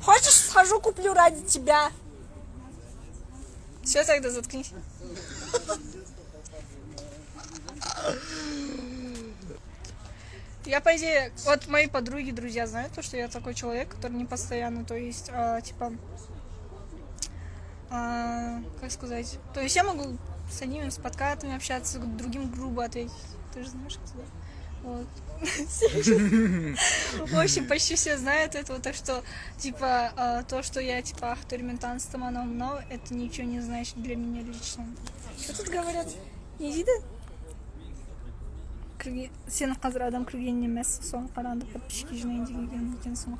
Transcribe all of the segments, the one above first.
Хочешь, схожу, куплю ради тебя. Все, тогда заткнись. Я, по идее, вот мои подруги, друзья знают то, что я такой человек, который не постоянно, то есть, типа, как сказать, то есть я могу с одними, с подкатами общаться, к другим грубо ответить. Ты же знаешь, это, да? Вот. В общем, почти все знают этого, так что, типа, то, что я, типа, ахтурментан стаманом, но это ничего не значит для меня лично. Что тут говорят? Не видно? Сен қазір адам кірген емес, соны қаранды подписчики жинайын деген екенсің.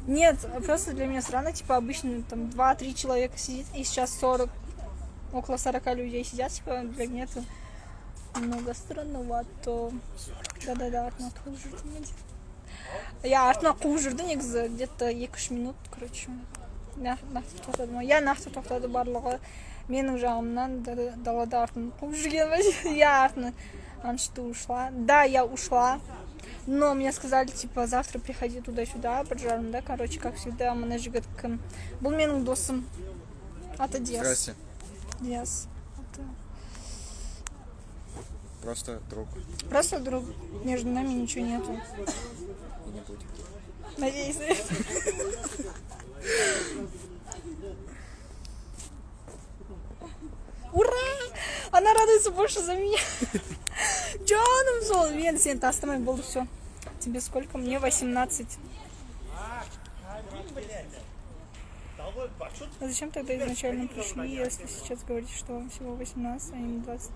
Нет, просто для меня странно, типа обычно там 2-3 человека сидит, и сейчас 40, около 40 людей сидят, типа для меня это много странновато. Да-да-да, артына қуып жүрдім мен. Я артына қуып жүрді негізі где-то 2-3 минут, короче. Нақты тоқтадым. Я нақты тоқтады барлығы менің жағымнан далада артын қуып жүрген. Я артына что ушла. Да, я ушла. Но мне сказали, типа, завтра приходи туда-сюда, поджарим, да, короче, как всегда, мы нажигат кім. Был менің досым от Одессы. Здрасте. Yes. Просто друг. Просто друг. Между нами ничего нету. И не будет. Надеюсь, на это. Ура! Она радуется больше за меня. Джоном зол. Вен, сен тастамай был, все. Тебе сколько? Мне 18. А зачем тогда изначально пришли, если сейчас говорите, что вам всего 18, а не 20?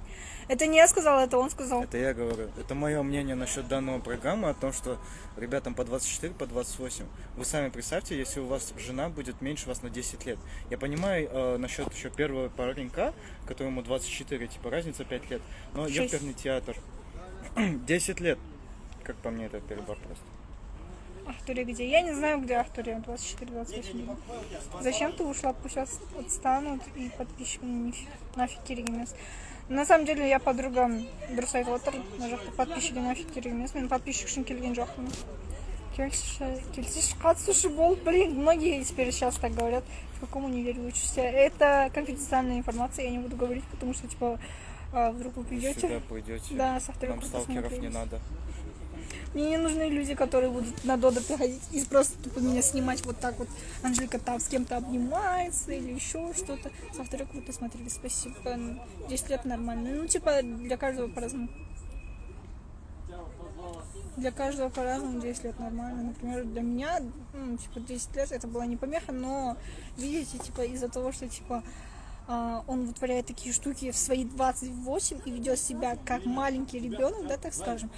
Это не я сказала, это он сказал. Это я говорю. Это мое мнение насчет данного программы, о том, что ребятам по 24, по 28. Вы сами представьте, если у вас жена будет меньше вас на 10 лет. Я понимаю насчет еще первого паренька, которому 24, типа разница 5 лет. Но ёперный театр. 10 лет. Как по мне, это перебор просто. Ахтуре где? Я не знаю, где Ахтуре. 24-28. Зачем ты ушла? Пусть отстанут и подписчики нафиг керек емес. На самом деле я подругам дұрыс айтып отыр. Мына жақта подписчики нафиг керек емес. Мен подписчик үшін келген жоқпын. Келсеші қатысушы болып, блин, многие теперь сейчас так говорят. В каком универе вы учишься? Это конфиденциальная информация, я не буду говорить, потому что, типа, вдруг вы придете. Сюда пойдете. Да, со второй Нам сталкеров не надо. Мне не нужны люди, которые будут на Додо приходить и просто тупо меня снимать вот так вот. Анжелика там с кем-то обнимается или еще что-то. Со второй вы посмотрели, спасибо. 10 лет нормально. Ну, типа, для каждого по-разному. Для каждого по-разному 10 лет нормально. Например, для меня, типа, 10 лет это была не помеха, но, видите, типа, из-за того, что, типа, он вытворяет такие штуки в свои 28 и ведет себя как маленький ребенок, да, так скажем.